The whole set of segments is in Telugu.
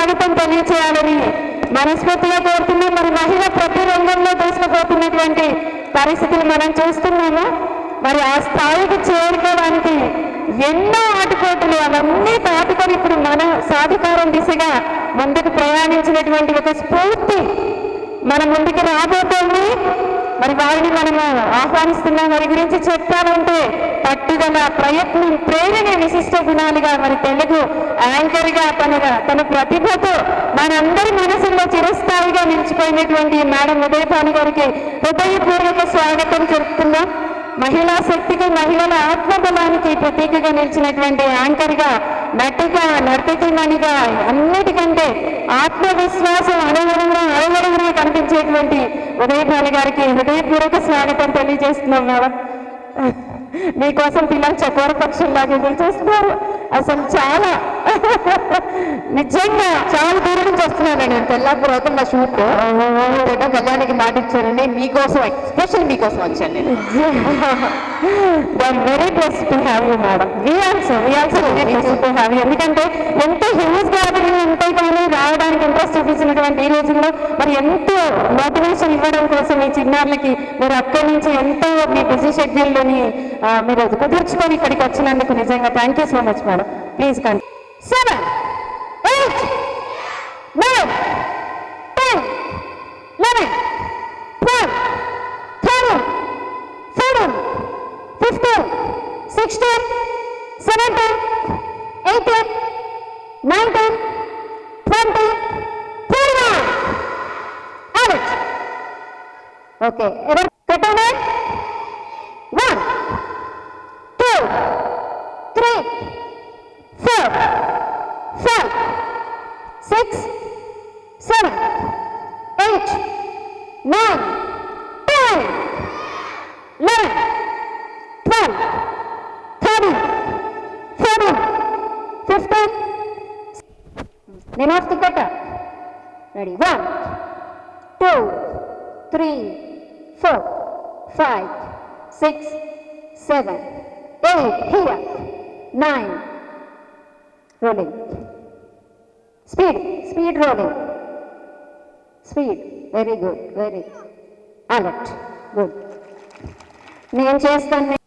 స్వాగతం తెలియచేయాలని మనస్ఫూర్తిగా కోరుతున్నాం. మరి మహిళ ప్రతి రంగంలో దూసుకుపోతున్నటువంటి పరిస్థితులు మనం చూస్తున్నాము. మరి ఆ స్థాయికి చేరుకోవడానికి ఎన్నో ఆటుపోటులు అవన్నీ దాటుకొని ఇప్పుడు మన సాధికారం దిశగా ముందుకు ప్రయాణించినటువంటి ఒక స్ఫూర్తి మన ముందుకు రాబోతోంది. మరి వారిని మనము ఆహ్వానిస్తున్నాం. వారి గురించి చెప్పాలంటే పట్టుదల, ప్రయత్నం, ప్రేరణ విశిష్ట గుణాలుగా మరి తెలుగు యాంకర్గా తన ప్రతిభతో మనందరి మనసుల్లో చిరస్థాయిగా నిలిచిపోయినటువంటి మేడం ఉదయభాను గారికి హృదయపూర్వక స్వాగతం చెప్తున్నాం. మహిళా శక్తికి, మహిళల ఆత్మబలానికి ప్రతీకగా నిలిచినటువంటి యాంకర్గా, నటిగా, నర్తకిమణిగా, అన్నిటికంటే ఆత్మవిశ్వాసం అడుగడుగునా కనిపించేటువంటి ఉదయభాను గారికి హృదయపూర్వక స్వాగతం తెలియజేస్తున్నాం. మేడం మీకోసం పిల్లలు చకోర పక్షుల్లాగా ఎదురు చేస్తున్నారు. అసలు చాలా నిజంగా చాలా దూరం నుంచి వస్తున్నాను. నేను తెల్లాపూర్ అవుతుంది నా షూట్ కళ్యాణికి మాట ఇచ్చానండి, మీకోసం స్పెషల్ మీకోసం వచ్చాను నేను. Very blessed to have you madam. We also very blessed to have you. ఎందుకంటే ఎంతో హ్యూజ్ గ్యాదరింగ్ ఉంటాయి కానీ రావడానికి ఇంట్రెస్ట్ చూపించినటువంటి ఈ రోజుల్లో మరి ఎంతో మోటివేషన్ ఇవ్వడం కోసం ఈ చిన్నారులకి మీరు అక్కడి నుంచి ఎంతో మీ బిజీ షెడ్యూల్లోని మీరు కుదుర్చుకొని ఇక్కడికి వచ్చినందుకు నిజంగా thank you so much madam. Please కండి. 7, 8, 9, 10, 11, 12, 13, 14, 15, 16, 17, 18, 19, 20, 21. Out. Okay. Katana. 1, 2, 3, 4, 5, 6, 7, 8, 9, 10, 11, 12, 13, 14, 15. Name of the cutter. Ready? 1, 2, 3, 4, 5, 6, 7, 8. Here. 9. Rolling. Speed rolling. Speed. Very good. Very alert. Good. నేను చేస్తాను.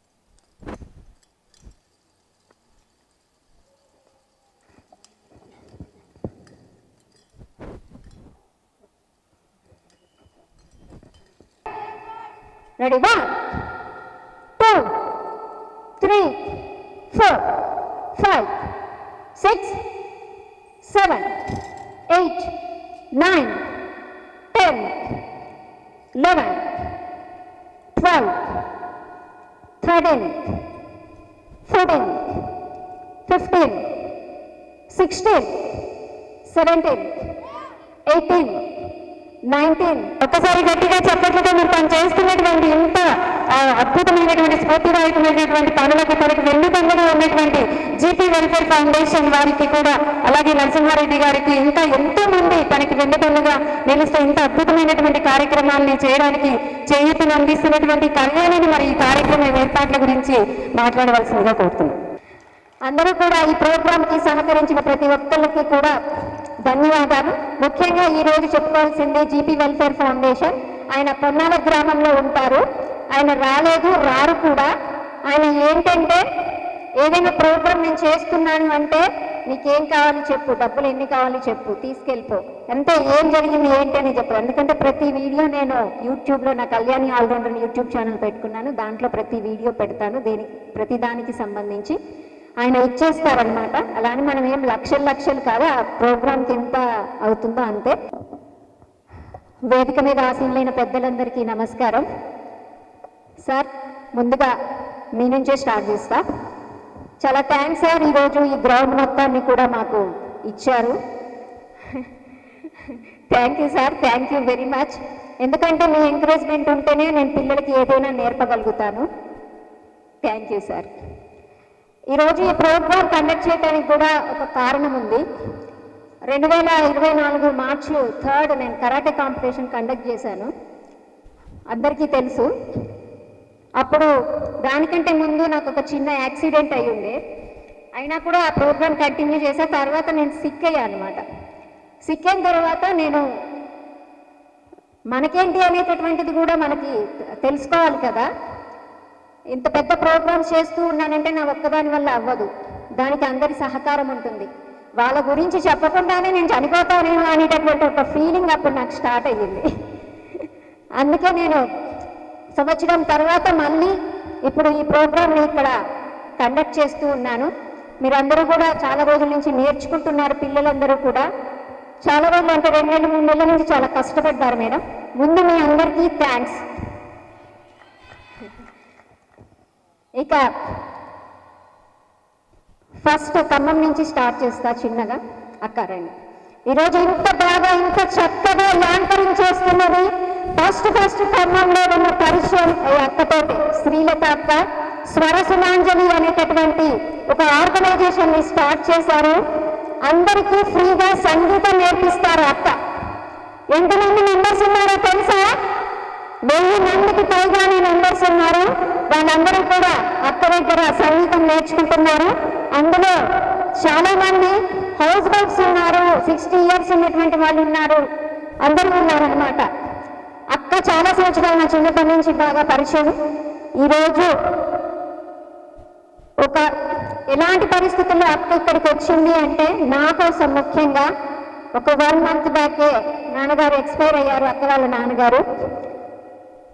Ready? 1, 2, 3, 4, 5, 6, 7, 8, 9, 10, 11, 12, 13, 14, 15, 16, 17, 18, 19. ఒక్కసారి గట్టిగా చెప్పట్లుగా మీరు తను చేస్తున్నటువంటి ఇంత అద్భుతమైనటువంటి స్ఫూర్తిదాయకమైనటువంటి పనులకు తనకు వెన్నుదన్నుగా ఉన్నటువంటి జీపీ వెల్ఫేర్ ఫౌండేషన్ వారికి కూడా, అలాగే నరసింహారెడ్డి గారికి, ఇంకా ఎంతో మంది తనకి వెన్నుదన్నుగా నిలుస్తూ ఇంత అద్భుతమైనటువంటి కార్యక్రమాలని చేయడానికి చేయూతను అందిస్తున్నటువంటి కళ్యాణిని మరి ఈ కార్యక్రమం ఏర్పాట్ల గురించి మాట్లాడవలసిందిగా కోరుతున్నాను. అందరూ కూడా ఈ ప్రోగ్రాంకి సహకరించిన ప్రతి ఒక్కరికి కూడా ధన్యవాదాలు. ముఖ్యంగా ఈరోజు చెప్పుకోవాల్సిందే జీపీ వెల్ఫేర్ ఫౌండేషన్. ఆయన పొన్నాల గ్రామంలో ఉంటారు. ఆయన రారు కూడా. ఆయన ఏంటంటే ఏదైనా ప్రోగ్రాం నేను చేస్తున్నాను అంటే నీకేం కావాలి చెప్పు, డబ్బులు ఎన్ని కావాలి చెప్పు, తీసుకెళ్ళిపో, అంతే, ఏం జరిగింది ఏంటి అని చెప్పారు. ఎందుకంటే ప్రతి వీడియో నేను యూట్యూబ్లో నా కళ్యాణి ఆల్రౌండర్ యూట్యూబ్ ఛానల్ పెట్టుకున్నాను. దాంట్లో ప్రతి వీడియో పెడతాను, ప్రతి దానికి సంబంధించి ఆయన ఇచ్చేస్తారనమాట. అలానే మనం ఏం లక్షలు కాదు, ఆ ప్రోగ్రామ్కి ఎంత అవుతుందో అంతే. వేదిక మీద ఆసీనులైన పెద్దలందరికీ నమస్కారం. సార్, ముందుగా మీ నుంచే స్టార్ట్ చేస్తా. చాలా థ్యాంక్స్ సార్, ఈరోజు ఈ గ్రౌండ్ మొత్తాన్ని కూడా మాకు ఇచ్చారు. Thank you sir, thank you very much. ఎందుకంటే మీ ఎంకరేజ్మెంట్ ఉంటేనే నేను పిల్లలకి ఏదైనా నేర్పగలుగుతాను. Thank you sir. ఈరోజు ఈ ప్రోగ్రాం కండక్ట్ చేయడానికి కూడా ఒక కారణం ఉంది. 2024 మార్చి 3 నేను కరాటే కాంపిటీషన్ కండక్ట్ చేశాను, అందరికీ తెలుసు. అప్పుడు దానికంటే ముందు నాకు ఒక చిన్న యాక్సిడెంట్ అయ్యి ఉండే, అయినా కూడా ఆ ప్రోగ్రామ్ కంటిన్యూ చేసా. తర్వాత నేను సిక్ అయ్యాను అనమాట. సిక్ అయిన తర్వాత నేను మనకేంటి అనేటటువంటిది కూడా మనకి తెలుసుకోవాలి కదా. ఇంత పెద్ద ప్రోగ్రామ్స్ చేస్తూ ఉన్నానంటే నా ఒక్కదాని వల్ల అవ్వదు, దానికి అందరి సహకారం ఉంటుంది. వాళ్ళ గురించి చెప్పకుండానే నేను చనిపోతానేమో అనేటటువంటి ఒక ఫీలింగ్ అప్పుడు నాకు స్టార్ట్ అయ్యింది. అందుకే నేను సంవత్సరం తర్వాత మళ్ళీ ఇప్పుడు ఈ ప్రోగ్రామ్ని ఇక్కడ కండక్ట్ చేస్తూ ఉన్నాను. మీరందరూ కూడా చాలా రోజుల నుంచి నేర్చుకుంటున్నారు, పిల్లలందరూ కూడా చాలా రోజులు అంటే 2 నెలలు 3 నెలల నుంచి చాలా కష్టపడ్డారు మేడం. ముందు మీ అందరికీ థ్యాంక్స్. ఇక ఫస్ట్ ఖమ్మం నుంచి స్టార్ట్ చేస్తా చిన్నగా. అక్క రండి. ఈరోజు ఇంత బాగా ఇంత చక్కగా యాంకరింగ్ చేస్తున్నది ఫస్ట్ ఖమ్మంలో ఉన్న పరిచయం అక్కతోటి శ్రీలత అక్క. స్వరసుమాంజలి అనేటటువంటి ఒక ఆర్గనైజేషన్ ని స్టార్ట్ చేశారు. అందరికీ ఫ్రీగా సంగీతం నేర్పిస్తారు అక్క. ఎంతమంది మెంబర్స్ ఉన్నారో తెలుసా? 1000 మందికి పైగానే మెంబర్స్ ఉన్నారు. వాళ్ళందరూ కూడా అక్క దగ్గర సంగీతం నేర్చుకుంటున్నారు. అందులో చాలా మంది హౌస్ వైఫ్స్ ఉన్నారు, 60 ఇయర్స్ ఉన్నటువంటి వాళ్ళు ఉన్నారు, అందరూ ఉన్నారనమాట. అక్క చాలా సంవత్సరాలు నా చిన్నప్పటి నుంచి బాగా పరిచయం. ఈరోజు ఒక ఎలాంటి పరిస్థితుల్లో అక్క ఇక్కడికి వచ్చింది అంటే నా కోసం ముఖ్యంగా ఒక 1 మంత్ బ్యాకే నాన్నగారు ఎక్స్పైర్ అయ్యారు, అక్క వాళ్ళ నాన్నగారు.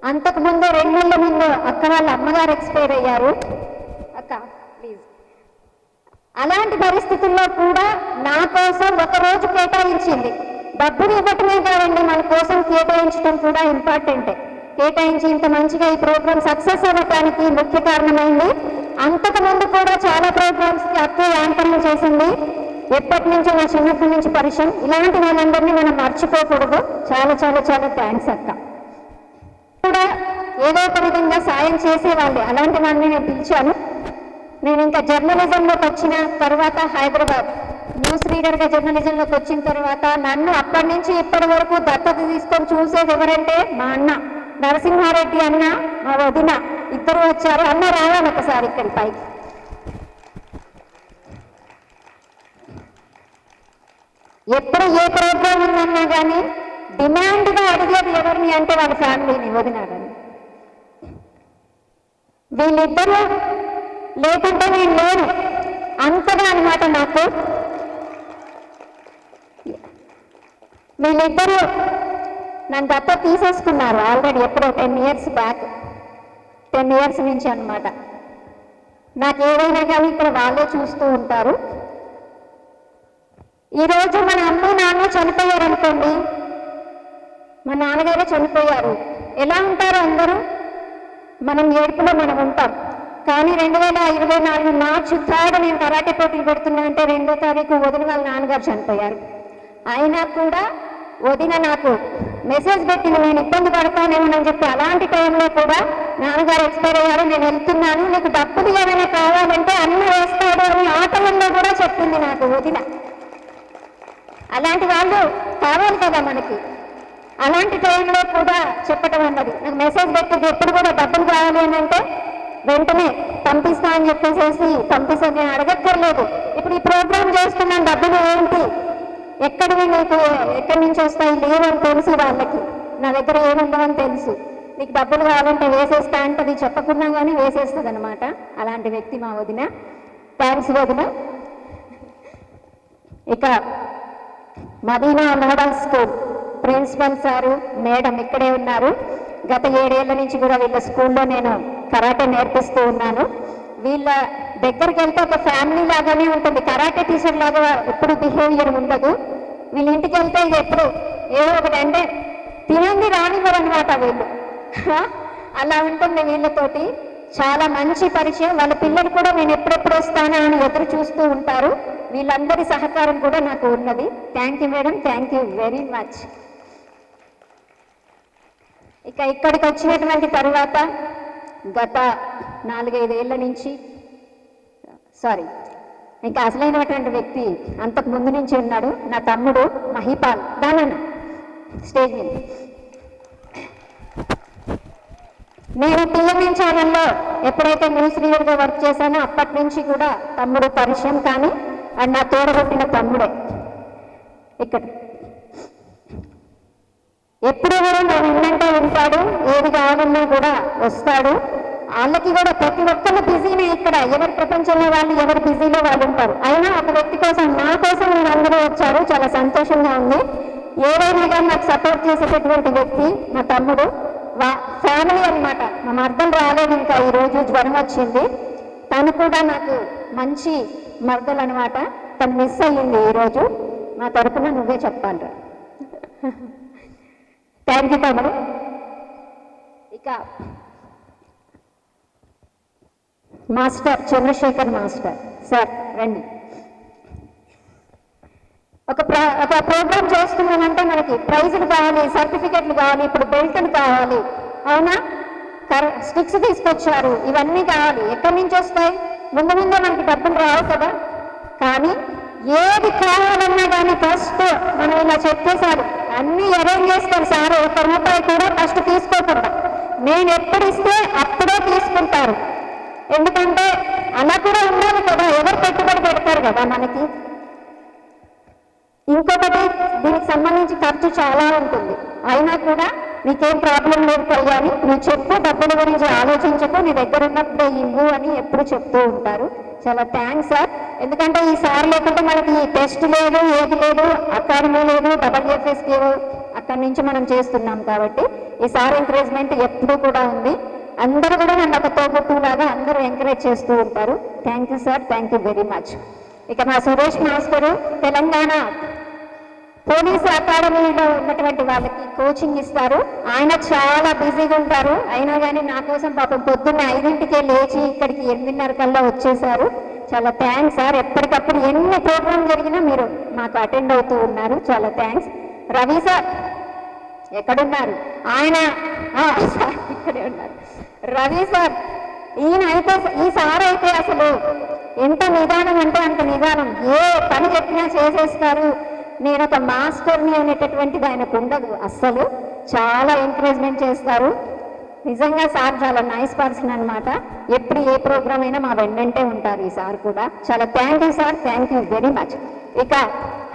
అంతకుముందు 2 నెలల ముందు అక్క వాళ్ళ అమ్మగారు ఎక్స్పైర్ అయ్యారు. అక్క ప్లీజ్. అలాంటి పరిస్థితుల్లో కూడా నా కోసం ఒక రోజు కేటాయించింది. డబ్బులు ఇవ్వటమే కాదండి, మన కోసం కేటాయించడం కూడా ఇంపార్టెంటే. కేటాయించి ఇంత మంచిగా ఈ ప్రోగ్రామ్ సక్సెస్ అవ్వటానికి ముఖ్య కారణమైంది. అంతకుముందు కూడా చాలా ప్రోగ్రామ్స్కి అక్కే యాంకరింగ్ చేసింది. ఎప్పటి నుంచో నా చిన్నప్పటి నుంచి పరిచయం. ఇలాంటి వాళ్ళందరినీ మనం మర్చిపోకూడదు. చాలా చాలా చాలా థ్యాంక్స్ అక్క. కూడా ఏదో ఒక విధంగా సాయం చేసేవాళ్ళే, అలాంటి వాళ్ళని నేను పిలిచాను. నేను ఇంకా జర్నలిజంలోకి వచ్చిన తర్వాత హైదరాబాద్ న్యూస్ రీడర్గా జర్నలిజంలోకి వచ్చిన తర్వాత నన్ను అప్పటి నుంచి ఇప్పటి వరకు దత్తత తీసుకొని చూసేది ఎవరంటే మా అన్న నరసింహారెడ్డి అన్న, మా వదిన ఇద్దరు వచ్చారు. అన్న రావాలి ఒకసారి ఇక్కడి పైకి. ఎప్పుడు ఏ ప్రోగ్రామ్ ఉందన్నా కానీ డిమాండ్గా అడిగేది ఎవరిని అంటే వాళ్ళ ఫ్యామిలీని, వదినాడని. వీళ్ళిద్దరూ లేకుంటే నేను లేను అంతగా అనమాట. నాకు వీళ్ళిద్దరూ నన్ను దత్త తీసేసుకున్నారు ఆల్రెడీ, ఎప్పుడో 10 ఇయర్స్ బ్యాక్, 10 ఇయర్స్ నుంచి అనమాట. నాకు ఏదైనా కానీ ఇక్కడ వాళ్ళే చూస్తూ ఉంటారు. ఈరోజు మన అమ్మ నాన్న చనిపోయారు అనుకోండి, మా నాన్నగారే చనిపోయారు, ఎలా ఉంటారు అందరూ? మనం ఏడుపులో మనం ఉంటాం. కానీ 2024 మార్చి 3 నేను కరాటే పోటీలు పెడుతున్నా అంటే 2వ తారీఖు వదిన వాళ్ళ నాన్నగారు చనిపోయారు. అయినా కూడా వదిన నాకు మెసేజ్ పెట్టింది, నేను ఇబ్బంది పడతానేమోనని చెప్పి. అలాంటి టైంలో కూడా నాన్నగారు ఎక్స్పైర్ అయ్యారు, నేను వెళ్తున్నాను, నీకు డబ్బులు ఏమైనా కావాలంటే అన్న వేస్తాడు అని ఆటలలో కూడా చెప్పింది నాకు వదిన. అలాంటి వాళ్ళు కావాలి కదా మనకి. అలాంటి టైంలో కూడా చెప్పటం అన్నది. నాకు మెసేజ్ పెట్టింది ఎప్పుడు కూడా డబ్బులు కావాలి అని అంటే వెంటనే పంపిస్తా అని చెప్పేసి పంపిస్తాను. నేను అడగక్కర్లేదు. ఇప్పుడు ఈ ప్రోగ్రామ్ చేస్తున్నాను, డబ్బులు ఏంటి, ఎక్కడివి నీకు, ఎక్కడి నుంచి వస్తాయి లేవని తెలుసు వాళ్ళకి, నా దగ్గర ఏముండవని తెలుసు. నీకు డబ్బులు కావాలంటే వేసేస్తా అంటది, చెప్పకుండా కానీ వేసేస్తుంది అనమాట. అలాంటి వ్యక్తి మా వదిన. థ్యాంక్స్ వదిన. ఇక Madina model school principal sir madam ఇక్కడే ఉన్నారు. గత 7 ఏళ్ల నుంచి కూడా వీళ్ళ స్కూల్లో నేను కరాటే నేర్పిస్తూ ఉన్నాను. వీళ్ళ దగ్గరికి వెళ్తే ఒక ఫ్యామిలీ లాగానే ఉంటుంది. కరాటే టీచర్ లాగా ఎప్పుడు బిహేవియర్ ఉండదు. వీళ్ళ ఇంటికి వెళ్తే ఇది ఎప్పుడు ఏదో ఒకటి అంటే తినండి రానివ్వరు అనమాట వీళ్ళు. అలా ఉంటుంది వీళ్ళతోటి. చాలా మంచి పరిచయం. వాళ్ళ పిల్లలు కూడా నేను ఎప్పుడెప్పుడు వస్తానా అని ఎదురు చూస్తూ ఉంటారు. వీళ్ళందరి సహకారం కూడా నాకు ఉన్నది. Thank you madam, thank you very much. ఇక ఇక్కడికి వచ్చినటువంటి తర్వాత గత 4-5 ఏళ్ల నుంచి ఇంకా అసలైనటువంటి వ్యక్తి అంతకు ముందు నుంచి ఉన్నాడు, నా తమ్ముడు మహిపాల్. దానన్న స్టేజ్ మీద. నేను టీఎంఎన్ ఛానల్లో ఎప్పుడైతే న్యూస్ రీడర్గా వర్క్ చేశానో అప్పటి నుంచి కూడా తమ్ముడు పరిచయం. కానీ అండ్ నా తోడగొట్టిన తమ్ముడే. ఇక్కడ ఎప్పుడు కూడా నేను విన్నంటే వింటాడు, ఏది కావాలన్నా కూడా వస్తాడు. వాళ్ళకి కూడా ప్రతి ఒక్కరు బిజీనే, ఇక్కడ ఎవరి ప్రపంచంలో వాళ్ళు ఎవరు బిజీలో వాళ్ళు ఉంటారు. అయినా ఒక వ్యక్తి కోసం, నా కోసం మీరు అందరూ వచ్చారు, చాలా సంతోషంగా ఉంది. ఏదైనా కానీ నాకు సపోర్ట్ చేసేటటువంటి వ్యక్తి మా తమ్ముడు, ఫ్యామిలీ అనమాట. మా మర్దలు రాలేదు ఇంకా, ఈరోజు జ్వరం వచ్చింది. తను కూడా నాకు మంచి మర్దలు అనమాట. తను మిస్ అయ్యింది ఈరోజు. మా తరపున నువ్వే చెప్పాలి. థ్యాంక్ యూ తమ్ముడు. ఇక మాస్టర్ చంద్రశేఖర్ మాస్టర్ సార్ రండి. ఒక ప్రోగ్రామ్ చేస్తున్నామంటే మనకి ప్రైజులు కావాలి, సర్టిఫికెట్లు కావాలి, ఇప్పుడు బెల్ట్లు కావాలి, అవునా? స్టిక్స్ తీసుకొచ్చారు, ఇవన్నీ కావాలి. ఎక్కడి నుంచి వస్తాయి? ముందు ముందే మనకి డబ్బులు రావు కదా. కానీ ఏది కావాలన్నా కానీ ఫస్ట్ మనం ఇలా చెప్పేశారు, అన్నీ అరేంజ్ చేస్తారు సార్. ఒక్క రూపాయి కూడా ఫస్ట్ తీసుకోకుండా, నేను ఎప్పుడు ఇస్తే అప్పుడే తీసుకుంటారు. ఎందుకంటే అలా కూడా ఉండాలి కదా, ఎవరు పెట్టుబడి పెడతారు కదా మనకి. ఇంకొకటి, దీనికి సంబంధించి ఖర్చు చాలా ఉంటుంది. అయినా కూడా నీకేం ప్రాబ్లం లేదు కళ్యాణి, నువ్వు చెప్పు, డబ్బుల గురించి ఆలోచించకు, నీ దగ్గర ఉన్నప్పుడే ఇవ్వు అని ఎప్పుడు చెప్తూ ఉంటారు. చాలా థ్యాంక్స్ సార్. ఎందుకంటే ఈ సార్ లేకుంటే మనకి టెస్ట్ లేదు, ఏది లేదు, అకాడమీ లేదు, WFSకి అక్కడి నుంచి మనం చేస్తున్నాం. కాబట్టి ఈ సార్ ఎంకరేజ్మెంట్ ఎప్పుడూ కూడా ఉంది. అందరూ కూడా నన్ను ఒక తోబుట్టులాగా అందరూ ఎంకరేజ్ చేస్తూ ఉంటారు. Thank you sir, thank you very much. ఇక మా సురేష్ మాస్టరు తెలంగాణ పోలీసు అకాడమీలో ఉన్నటువంటి వాళ్ళకి కోచింగ్ ఇస్తారు. ఆయన చాలా బిజీగా ఉంటారు. అయినా కానీ నా కోసం పాపం పొద్దున్న 5ంటికే లేచి ఇక్కడికి 8:30 కల్లా వచ్చేసారు. చాలా థ్యాంక్స్ సార్. ఎప్పటికప్పుడు ఎన్ని ప్రోగ్రాం జరిగినా మీరు మాకు అటెండ్ అవుతూ ఉన్నారు. చాలా థ్యాంక్స్. రవి సార్ ఎక్కడున్నారు? ఆయన సార్ ఇక్కడే ఉన్నారు. రవి సార్, ఈయన అయితే, ఈ సార్ అయితే అసలు ఎంత నిదానం అంటే అంత నిదానం. ఏ పని చెప్పినా చేసేస్తారు. నేను ఒక మాస్టర్ని అనేటటువంటిది ఆయనకు ఉండదు అస్సలు. చాలా ఎంకరేజ్మెంట్ చేస్తారు. నిజంగా సార్ చాలా నైస్ పర్సన్ అనమాట. ఎప్పుడు ఏ ప్రోగ్రామ్ అయినా మా వెంటనే ఉంటారు ఈ సార్ కూడా. చాలా thank you sir, thank you very much. ఇక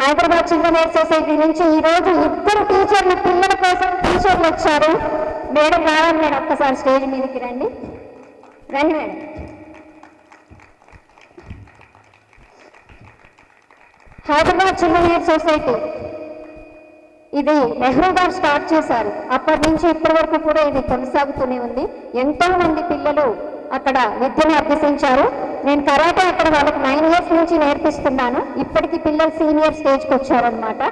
హైదరాబాద్ చిల్డ్రన్ ఎయిడ్ సొసైటీ నుంచి ఈరోజు 2 టీచర్లు, పిల్లల కోసం టీచర్లు వచ్చారు. మేడం రావాలి మేడం, ఒక్కసారి స్టేజ్ మీదకి రండి. రండి madam. Hyderabad children aid society ఇది నెహ్రూ గారు స్టార్ట్ చేశారు. అప్పటి నుంచి ఇప్పటి వరకు కూడా ఇది కొనసాగుతూనే ఉంది. ఎంతో మంది పిల్లలు అక్కడ విద్యను అభ్యసించారు. నేను కరాటే అక్కడ వాళ్ళకి 9 ఇయర్స్ నుంచి నేర్పిస్తున్నాను. ఇప్పటికీ పిల్లలు సీనియర్ స్టేజ్కి వచ్చారనమాట.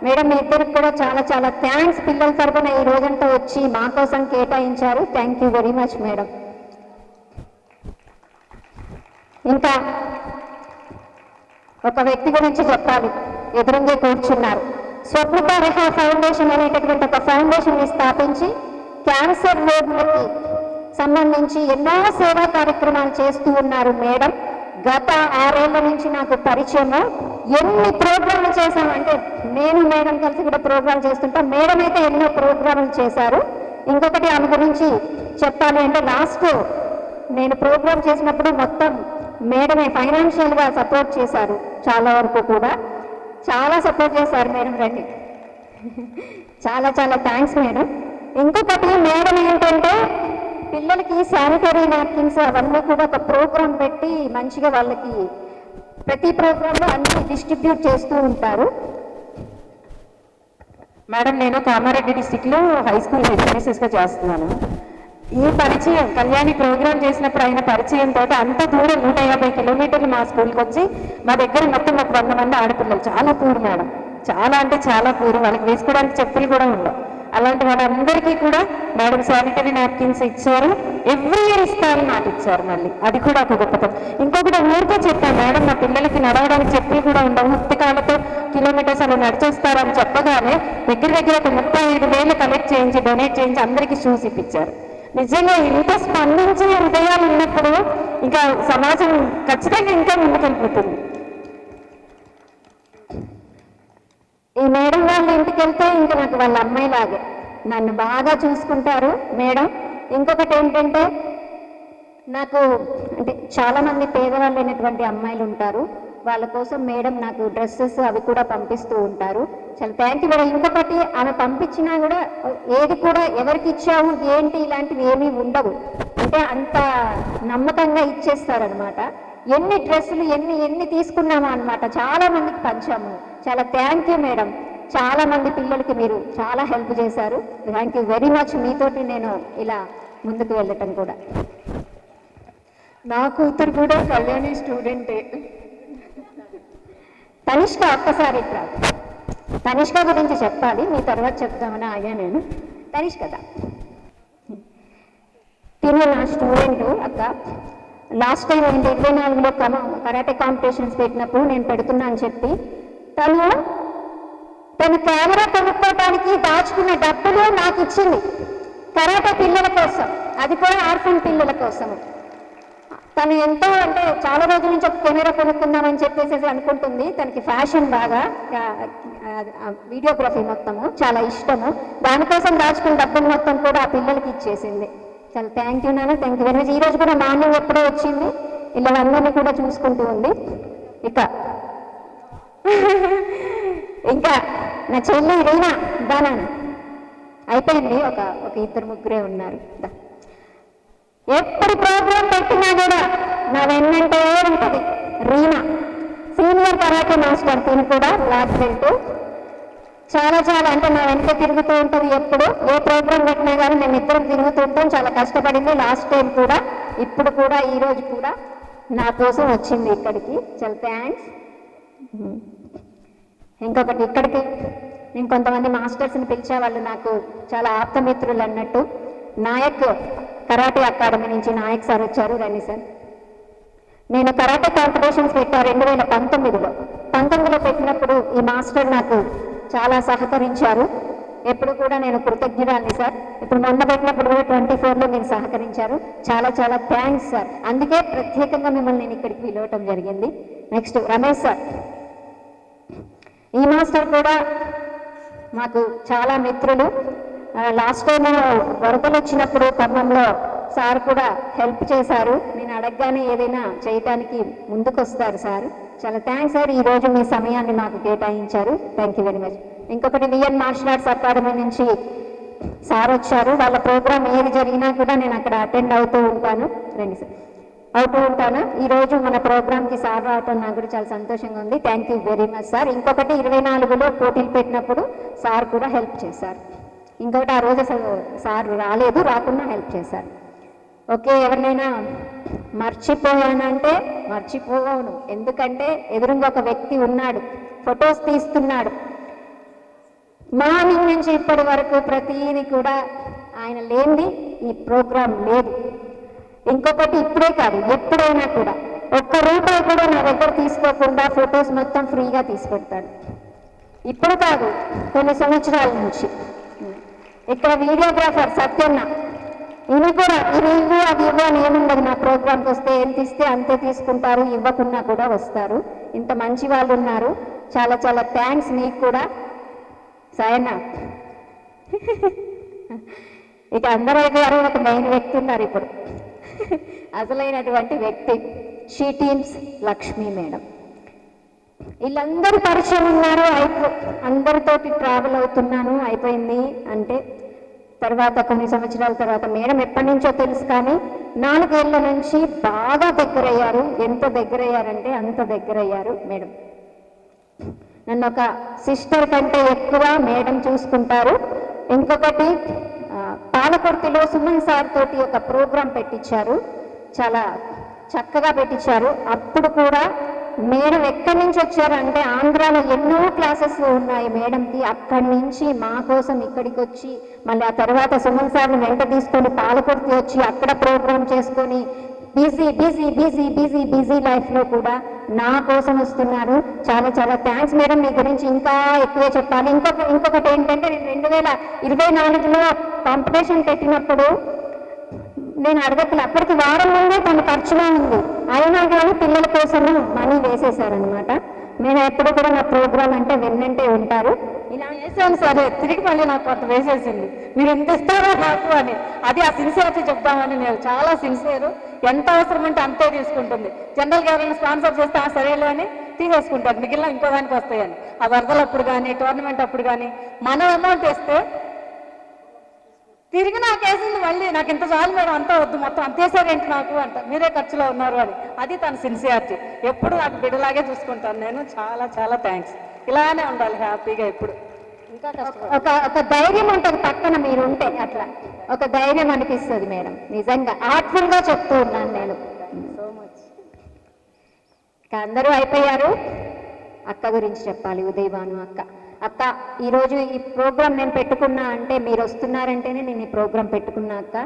మేడం మీ ఇద్దరికి కూడా చాలా చాలా థ్యాంక్స్. పిల్లల తరపున ఈ రోజంతా వచ్చి మా కోసం కేటాయించారు. Thank you very much madam. ఇంకా ఒక వ్యక్తి గురించి చెప్పాలి. ఎదురుంగే కూర్చున్నారు. స్వప్నత రెహా ఫౌండేషన్ అనేటటువంటి ఒక ఫౌండేషన్ స్థాపించి క్యాన్సర్ రోగులకి సంబంధించి ఎన్నో సేవా కార్యక్రమాలు చేస్తూ ఉన్నారు మేడం. గత 6 ఏళ్ల నుంచి నాకు పరిచయము. ఎన్ని ప్రోగ్రాంలు చేశామంటే, నేను మేడం కలిసి కూడా ప్రోగ్రాం చేస్తుంటాం. మేడం అయితే ఎన్నో ప్రోగ్రాంలు చేశారు. ఇంకొకటి ఆమె గురించి చెప్పాలి అంటే, లాస్ట్ నేను ప్రోగ్రాం చేసినప్పుడు మొత్తం మేడమే ఫైనాన్షియల్గా సపోర్ట్ చేశారు. చాలా వరకు కూడా చాలా సపోర్ట్ చేశారు మేడం. రండి. చాలా చాలా థ్యాంక్స్ మేడం. ఇంకొకటి మేడం ఏంటంటే, పిల్లలకి శానిటరీ నాప్కిన్స్ అవన్నీ కూడా ఒక ప్రోగ్రాం పెట్టి మంచిగా వాళ్ళకి ప్రతి ప్రోగ్రాంలో అన్ని డిస్ట్రిబ్యూట్ చేస్తూ ఉంటారు. మేడం నేను కామారెడ్డి డిస్టిక్లో హై స్కూల్ హెచ్ఎంఎస్ఎస్గా చేస్తున్నాను. ఈ పరిచయం కళ్యాణి ప్రోగ్రామ్ చేసినప్పుడు అయిన పరిచయంతో అంత దూరం 150 కిలోమీటర్లు మా స్కూల్కి వచ్చి మా దగ్గర మొత్తం ఒక 100 మంది ఆడపిల్లలు. చాలా పూర్ మేడం, చాలా అంటే చాలా పూర్. వాళ్ళకి వేసుకోవడానికి చెప్పులు కూడా ఉండవు. అలాంటి వాళ్ళందరికీ కూడా మేడం శానిటరీ నాప్కిన్స్ ఇచ్చారు. ఎవ్రీ ఇయర్ ఇస్తారని మాట ఇచ్చారు. మళ్ళీ అది కూడా ఒక గొప్పతనం. ఇంకొకటి ఊరితో చెప్పాను మేడం, మా పిల్లలకి నడవడానికి చెప్పులు కూడా ఉండవు, ఉత్తికాలతో కిలోమీటర్స్ అలా నడిచేస్తారని చెప్పగానే దగ్గర ఒక 35,000 కలెక్ట్ చేయించి డొనేట్ చేయించి అందరికీ షూస్ ఇప్పించారు. నిజంగా ఇంత స్పందించే హృదయాలు ఉన్నప్పుడు ఇంకా సమాజం ఖచ్చితంగా ఇంకా ముందుకెళ్ళిపోతుంది. ఈ మేడం వాళ్ళ ఇంటికి వెళ్తే ఇంకా నాకు వాళ్ళ అమ్మాయిలాగే నన్ను బాగా చూసుకుంటారు మేడం. ఇంకొకటి ఏంటంటే, నాకు అంటే చాలామంది పేదవాళ్ళు అయినటువంటి అమ్మాయిలు ఉంటారు. వాళ్ళ కోసం మేడం నాకు డ్రెస్సెస్ అవి కూడా పంపిస్తూ ఉంటారు. చాలా థ్యాంక్ యూ మేడం. ఇంకొకటి, ఆమె పంపించినా కూడా ఏది కూడా ఎవరికి ఇచ్చాము ఏంటి ఇలాంటివి ఏమీ ఉండవు, అంటే అంత నమ్మకంగా ఇచ్చేస్తారనమాట. ఎన్ని డ్రెస్సులు ఎన్ని తీసుకున్నామో అనమాట, చాలా మందికి పంచాము. చాలా థ్యాంక్ యూ మేడం. చాలా మంది పిల్లలకి మీరు చాలా హెల్ప్ చేశారు. Thank you very much. మీతోటి నేను ఇలా ముందుకు వెళ్ళటం కూడా. నా కూతురు కూడా కళ్యాణి స్టూడెంటే. తనిష్క ఒక్కసారి ఇక్కడ, తనిష్క గురించి చెప్పాలి, మీ తర్వాత చెప్తామని ఆగా నేను. తనిష్కదా తిను నా స్టూడెంట్ అక్క. లాస్ట్ టైం నేను 24లో కరాటే కాంపిటీషన్స్ పెట్టినప్పుడు నేను పెడుతున్నా అని చెప్పి తను కెమెరా కొనుక్కోవడానికి దాచుకున్న డబ్బులు నాకు ఇచ్చింది, కరాటే పిల్లల కోసం, అది కూడా ఆర్ఫన్ పిల్లల కోసం. తను ఎంతో, అంటే చాలా రోజుల నుంచి ఒక కెమెరా కొనుక్కుందామని చెప్పేసి అనుకుంటుంది. తనకి ఫ్యాషన్ బాగా, వీడియోగ్రఫీ మొత్తము చాలా ఇష్టము. దానికోసం దాచుకున్న డబ్బులు మొత్తం కూడా ఆ పిల్లలకి ఇచ్చేసింది. చాలా థ్యాంక్ యూ నాన్న, థ్యాంక్ యూ వెరీ మచ్. ఈరోజు కూడా మార్నింగ్ ఎప్పుడో వచ్చింది, ఇలా అందరినీ కూడా చూసుకుంటూ ఉంది. ఇంకా నా చెల్లి రీనా బాగా అయిపోయింది, ఒక ఇద్దరు ముగ్గురే ఉన్నారు. ఎప్పుడు ప్రోగ్రాం పెట్టినా కూడా నా వెన్నంటే ఉంటుంది రీనా, సీనియర్ కరాటే మాస్టర్. తిని కూడా బ్లాక్ బెల్ట్. చాలా అంటే నా వెనక తిరుగుతూ ఉంటుంది. ఎప్పుడు ఏ ప్రోగ్రాం పెట్టినా కానీ మేము ఇద్దరం తిరుగుతూ ఉంటాం. చాలా కష్టపడింది లాస్ట్ టైం కూడా, ఇప్పుడు కూడా, ఈరోజు కూడా నా కోసం వచ్చింది ఇక్కడికి. చాలా థ్యాంక్స్. ఇంకొకటి, ఇక్కడికి నేను కొంతమంది మాస్టర్స్ని పిలిచేవాళ్ళు నాకు చాలా ఆప్తమిత్రులు అన్నట్టు. నాయక్ కరాటే అకాడమీ నుంచి నాయక్ సార్ వచ్చారు. రండి సార్. నేను కరాటే కాంపిటీషన్స్ పెట్టా 2019లో. 19లో పెట్టినప్పుడు ఈ మాస్టర్ నాకు చాలా సహకరించారు. ఎప్పుడు కూడా నేను కృతజ్ఞురాన్ని సార్. ఇప్పుడు మొన్న పెట్టినప్పుడు కూడా 24లో మీరు సహకరించారు. చాలా థ్యాంక్స్ సార్. అందుకే ప్రత్యేకంగా మిమ్మల్ని నేను ఇక్కడికి పిలవటం జరిగింది. Next Ramesh sir. ఈ మాస్టర్ కూడా మాకు చాలా మిత్రులు. లాస్ట్ టైం వరదలు వచ్చినప్పుడు ఖమ్మంలో సార్ కూడా హెల్ప్ చేశారు. నేను అడగగానే ఏదైనా చేయటానికి ముందుకొస్తారు సార్. చాలా థ్యాంక్స్ సార్. ఈరోజు మీ సమయాన్ని మాకు కేటాయించారు. Thank you very much. ఇంకొకటి విఎన్ మార్షల్ ఆర్ట్స్ అకాడమీ నుంచి సార్ వచ్చారు. వాళ్ళ ప్రోగ్రామ్ ఏది జరిగినా కూడా నేను అక్కడ అటెండ్ అవుతూ ఉంటాను. రండి సార్. అవుతూ ఉంటాను. ఈరోజు మన ప్రోగ్రామ్కి సార్ రావటం నాకు కూడా చాలా సంతోషంగా ఉంది. Thank you very much sir. ఇంకొకటి 24లో పోటీలు పెట్టినప్పుడు సార్ కూడా హెల్ప్ చేశారు. ఇంకొకటి ఆ రోజు సార్ రాలేదు, రాకుండా హెల్ప్ చేశారు. ఓకే, ఎవరినైనా మర్చిపోయానంటే మర్చిపోను, ఎందుకంటే ఎదురుగా ఒక వ్యక్తి ఉన్నాడు, ఫొటోస్ తీస్తున్నాడు. మార్నింగ్ నుంచి ఇప్పటి వరకు ప్రతిదీ కూడా ఆయన లేనిది ఈ ప్రోగ్రాం లేదు. ఇంకొకటి, ఇప్పుడే కాదు ఎప్పుడైనా కూడా ఒక్క రూపాయి కూడా నా దగ్గర తీసుకోకుండా ఫొటోస్ మొత్తం ఫ్రీగా తీసుకెడతాడు. ఇప్పుడు కాదు, కొన్ని సంవత్సరాల నుంచి. ఇక్కడ వీడియోగ్రాఫర్ సత్యన్న, ఈయన కూడా ఇది ఇవ్వు అది ఇవ్వు అని ఏముండదు. నా ప్రోగ్రామ్కి వస్తే ఎంత ఇస్తే అంతే తీసుకుంటారు, ఇవ్వకున్నా కూడా వస్తారు. ఇంత మంచి వాళ్ళు ఉన్నారు. చాలా థ్యాంక్స్ నీకు కూడా సాయన్న. ఇక అందరూ గారు ఒక మెయిన్ వ్యక్తి ఉన్నారు ఇప్పుడు, అసలైనటువంటి వ్యక్తి షీ టీమ్స్ లక్ష్మి మేడం. వీళ్ళందరూ పరిచయం ఉన్నారు. అందరితోటి ట్రావెల్ అవుతున్నాను, అయిపోయింది అంటే తర్వాత కొన్ని సంవత్సరాల తర్వాత మేడం ఎప్పటి నుంచో తెలుసు, కానీ 4 ఏళ్ల నుంచి బాగా దగ్గరయ్యారు. ఎంత దగ్గరయ్యారంటే అంత దగ్గరయ్యారు మేడం. నన్ను ఒక సిస్టర్ కంటే ఎక్కువ మేడం చూసుకుంటారు. ఇంకొకటి, పాలకుర్తిలో సుమన్ సార్ తోటి ఒక ప్రోగ్రాం పెట్టించారు, చాలా చక్కగా పెట్టించారు. అప్పుడు కూడా మేడం ఎక్కడి నుంచి వచ్చారంటే, ఆంధ్రాలో ఎన్నో క్లాసెస్ ఉన్నాయి మేడంకి. అక్కడి నుంచి మా కోసం ఇక్కడికి వచ్చి, మళ్ళీ ఆ తర్వాత సుమన్ సార్ని వెంట తీసుకొని పాలకుర్తి వచ్చి అక్కడ ప్రోగ్రామ్ చేసుకొని బిజీ లైఫ్లో కూడా నా కోసం వస్తున్నారు. చాలా థ్యాంక్స్ మేడం. మీ గురించి ఇంకా ఎక్కువే చెప్పాలి. ఇంకొకటి ఏంటంటే, నేను 2024లో కాంపిటీషన్ పెట్టినప్పుడు నేను అడగట్లే, అప్పటికి వారం ముందే తను ఖర్చులో ఉంది, అయినా కానీ పిల్లల కోసము మనీ వేసేసారనమాట. నేను ఎప్పుడు కూడా నా ప్రోగ్రామ్ అంటే వెన్నంటే ఉంటారు. ఇలా వేసాను సరే, తిరిగి మళ్ళీ నాకు కొంత వేసేసింది. మీరు ఎంత ఇస్తారో నాకు అని, అది ఆ సిన్సియరిటీ చెప్తామని. నేను చాలా సిన్సియర్, ఎంత అవసరం అంటే అంతే తీసుకుంటుంది. జనరల్గా ఎవరైనా స్పాన్సర్ చేస్తే సరేలే అని తీసేసుకుంటారు, మిగిలిన ఇంకో దానికి వస్తాయని. ఆ వరదలు అప్పుడు కానీ టోర్నమెంట్ అప్పుడు కానీ మనం అమౌంట్ వేస్తే తిరిగి నాకు వేసింది మళ్ళీ, నాకు ఇంత చాలు మేడం, అంతా వద్దు, మొత్తం అంతేసారేంటి నాకు అంట, మీరే ఖర్చులో ఉన్నారు అని. అది తన సిన్సియారిటీ. ఎప్పుడు నాకు బిడ్డలాగే చూసుకుంటాను నేను. చాలా చాలా థ్యాంక్స్. ఇలానే ఉండాలి హ్యాపీగా ఎప్పుడు. ఇంకా కష్టపడాలి. ఒక ధైర్యం ఉంటుంది పక్కన మీరు ఉంటే, అట్లా ఒక ధైర్యం అనిపిస్తుంది మేడం. నిజంగా ఆర్ట్ఫుల్గా చెప్తూ ఉన్నాను నేను. So much. ఇక అందరూ అయిపోయారు. అక్క గురించి చెప్పాలి, ఉదయభాను అక్క. అక్క, ఈరోజు ఈ ప్రోగ్రాం నేను పెట్టుకున్నా అంటే మీరు వస్తున్నారంటేనే నేను ఈ ప్రోగ్రాం పెట్టుకున్నా అక్క.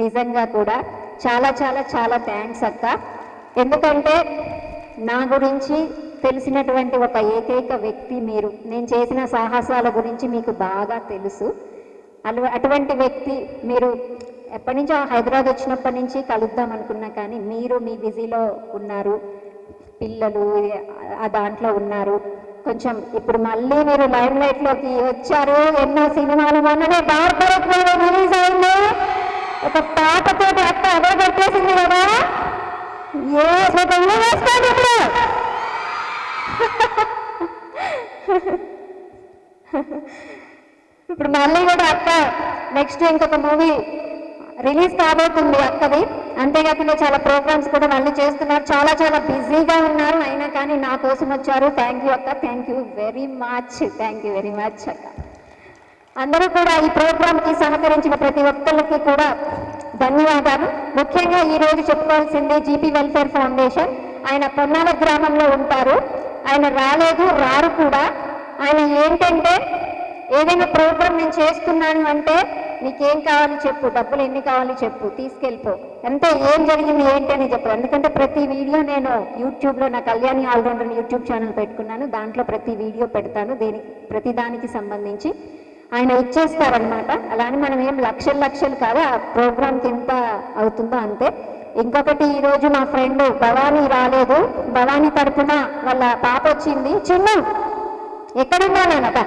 నిజంగా కూడా చాలా చాలా చాలా థ్యాంక్స్ అక్క. ఎందుకంటే నా గురించి తెలిసినటువంటి ఒక ఏకైక వ్యక్తి మీరు. నేను చేసిన సాహసాల గురించి మీకు బాగా తెలుసు. అటువంటి వ్యక్తి మీరు. ఎప్పటి నుంచో హైదరాబాద్ వచ్చినప్పటి నుంచి కలుద్దాం అనుకున్నా, కానీ మీరు మీ బిజీలో ఉన్నారు, పిల్లలు ఆ దాంట్లో ఉన్నారు. కొంచెం ఇప్పుడు మళ్ళీ మీరు లైమ్ లైట్లోకి వచ్చారు. ఎన్నో సినిమాలు, మొన్ననే బార్బరత్ రిలీజ్ అయింది, ఒక పాటతో అక్క అదే పెట్టేసింది కదా. ఏ వేసుకోండి ఇప్పుడు. ఇప్పుడు మళ్ళీ కూడా అక్క నెక్స్ట్ ఇంకొక మూవీ రిలీజ్ కాబోతుంది అక్కది. అంతేకాకుండా చాలా ప్రోగ్రామ్స్ కూడా మళ్ళీ చేస్తున్నారు. చాలా చాలా బిజీగా ఉన్నారు, అయినా కానీ నా కోసం వచ్చారు. థ్యాంక్ యూ అక్క, thank you very much, thank you very much అక్క. అందరూ కూడా ఈ ప్రోగ్రామ్కి సహకరించిన ప్రతి ఒక్కరికి కూడా ధన్యవాదాలు. ముఖ్యంగా ఈరోజు చెప్పుకోవాల్సిందే జీపీ వెల్ఫేర్ ఫౌండేషన్. ఆయన పొన్నాల గ్రామంలో ఉంటారు. ఆయన రాలేదు, రారు కూడా. ఆయన ఏంటంటే ఏదైనా ప్రోగ్రామ్ నేను చేస్తున్నాను అంటే నీకేం కావాలి చెప్పు, డబ్బులు ఎన్ని కావాలి చెప్పు, తీసుకెళ్ళిపో, అంతే. ఏం జరిగింది ఏంటి అని చెప్పు. ఎందుకంటే ప్రతి వీడియో నేను యూట్యూబ్లో నా కళ్యాణి ఆల్రౌండర్ యూట్యూబ్ ఛానల్ పెట్టుకున్నాను. దాంట్లో ప్రతి వీడియో పెడతాను, ప్రతి దానికి సంబంధించి ఆయన ఇచ్చేస్తారనమాట. అలానే మనం ఏం లక్షలు కాదు, ఆ ప్రోగ్రామ్కి ఎంత అవుతుందో అంతే. ఇంకొకటి, ఈరోజు మా ఫ్రెండ్ భవానీ రాలేదు. భవానీ తరఫున వాళ్ళ పాప వచ్చింది. చిన్న ఎక్కడున్నానట.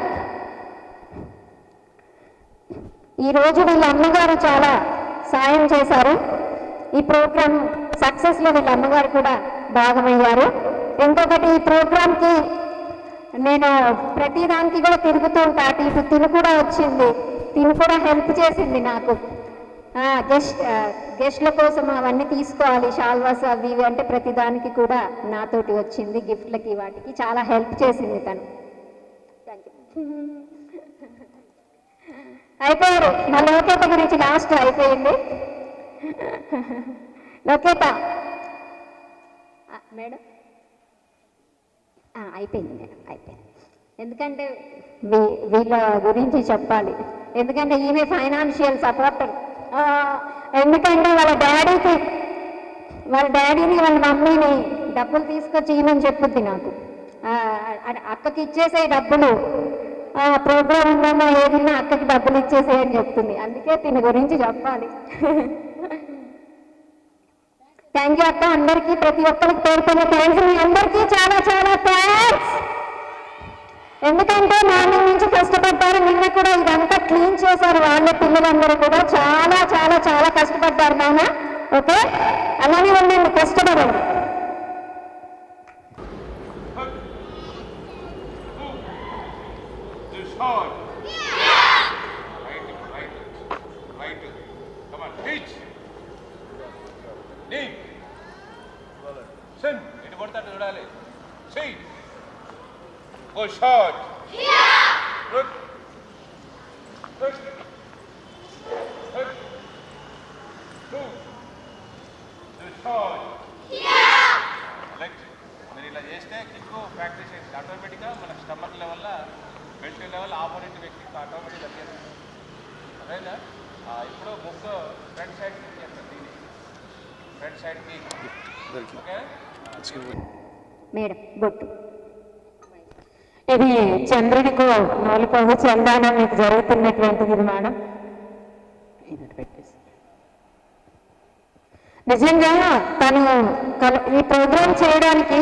ఈరోజు వీళ్ళ అమ్మగారు చాలా సాయం చేశారు. ఈ ప్రోగ్రామ్ సక్సెస్లో వీళ్ళ అమ్మగారు కూడా భాగమయ్యారు. ఇంకొకటి, ఈ ప్రోగ్రామ్కి నేను ప్రతిదానికి కూడా తిరుగుతూ ఉంటా. ఇటు తిను కూడా వచ్చింది, తిను కూడా హెల్ప్ చేసింది నాకు. గెస్ట్ల కోసం అవన్నీ తీసుకోవాలి, షాల్వాస్ అవి ఇవి అంటే ప్రతిదానికి కూడా నాతోటి వచ్చింది. గిఫ్ట్లకి వాటికి చాలా హెల్ప్ చేసింది తను. అయిపోయారు. నా లోకేత గురించి లాస్ట్ అయిపోయింది. లోకేత మేడం అయిపోయింది మేడం, అయిపోయింది. ఎందుకంటే వీళ్ళ గురించి చెప్పాలి. ఎందుకంటే ఈమె ఫైనాన్షియల్ సపోర్టర్. ఎందుకంటే వాళ్ళ డాడీని వాళ్ళ మమ్మీని డబ్బులు తీసుకొచ్చి ఈమెని చెప్పుద్ది నాకు. అక్కకి ఇచ్చేసే డబ్బులు, ప్రోగ్రామ్ ఉందమ్మా ఏదన్నా అక్కకి డబ్బులు ఇచ్చేసేయని చెప్తుంది. అందుకే దీని గురించి చెప్పాలి. థ్యాంక్ యూ అక్క. అందరికీ ప్రతి ఒక్కరికి పేరుకునే థ్యాంక్స్. మీ అందరికీ చాలా చాలా థ్యాంక్స్. ఎందుకంటే మార్నింగ్ నుంచి కష్టపడ్డారు. నిన్న కూడా ఇదంతా క్లీన్ చేశారు వాళ్ళ పిల్లలందరూ కూడా. చాలా చాలా చాలా కష్టపడ్డారు నాన్న. ఓకే, అలానే ఉండండి, కష్టపడండి. చూడాలి. Go short. Yeah. Good. Good. Good. Two. Do short. Yeah. Like మీరు ఇలా చేస్తే కిక్ ప్రాక్టీస్ చేసి ఆటోమేటిక్గా మన స్టమక్ లెవెల్లో బెల్ట్ లెవెల్ ఆపోజిట్ వ్యక్తికి ఆటోమేటిక్ తగ్గేస్తుంది. అదేనా? ఇప్పుడు ముక్కు ఫ్రంట్ సైడ్కి చేస్తుంది. దీన్ని ఫ్రంట్ సైడ్కి. ఓకే మేడం బొట్టు. ఇది చంద్రుడికి నోలుకోగు చందానం మీకు జరుగుతున్నటువంటిది మేడం. నిజంగా తను ఈ ప్రోగ్రామ్ చేయడానికి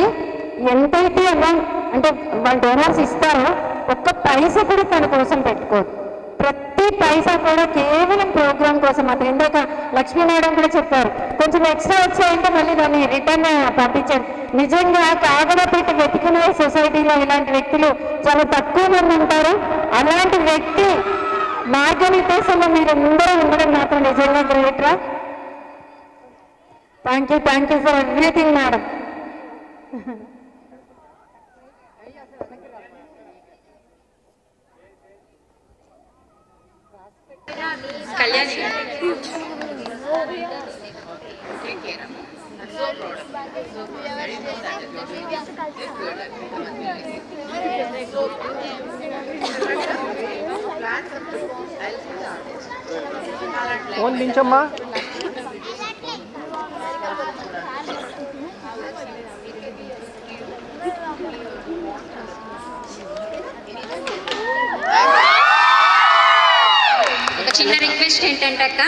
ఎంతైతే అమౌంట్ అంటే వాళ్ళు డోనర్స్ ఇస్తారో ఒక్క పైసా కూడా తన కోసం పెట్టుకోదు. ప్రతి పైసా కూడా కేవలం ప్రోగ్రామ్ కోసం. అది ఇందాక లక్ష్మీ మేడం కూడా చెప్పారు, కొంచెం ఎక్స్ట్రా వచ్చాయంటే మళ్ళీ దాన్ని రిటర్న్ పంపించారు. నిజంగా కాగడ పెట్టి వెతికిన సొసైటీలో ఇలాంటి వ్యక్తులు చాలా తక్కువ మంది ఉంటారు. అలాంటి వ్యక్తి మార్గనిర్దేశంలో మీరు అందరూ ఉండడం మాత్రం నిజంగా గ్రేట్ రా. Thank you for everything madam. Phone దించమ్మా. ఒక చిన్న రిక్వెస్ట్ ఏంటంటే అక్క,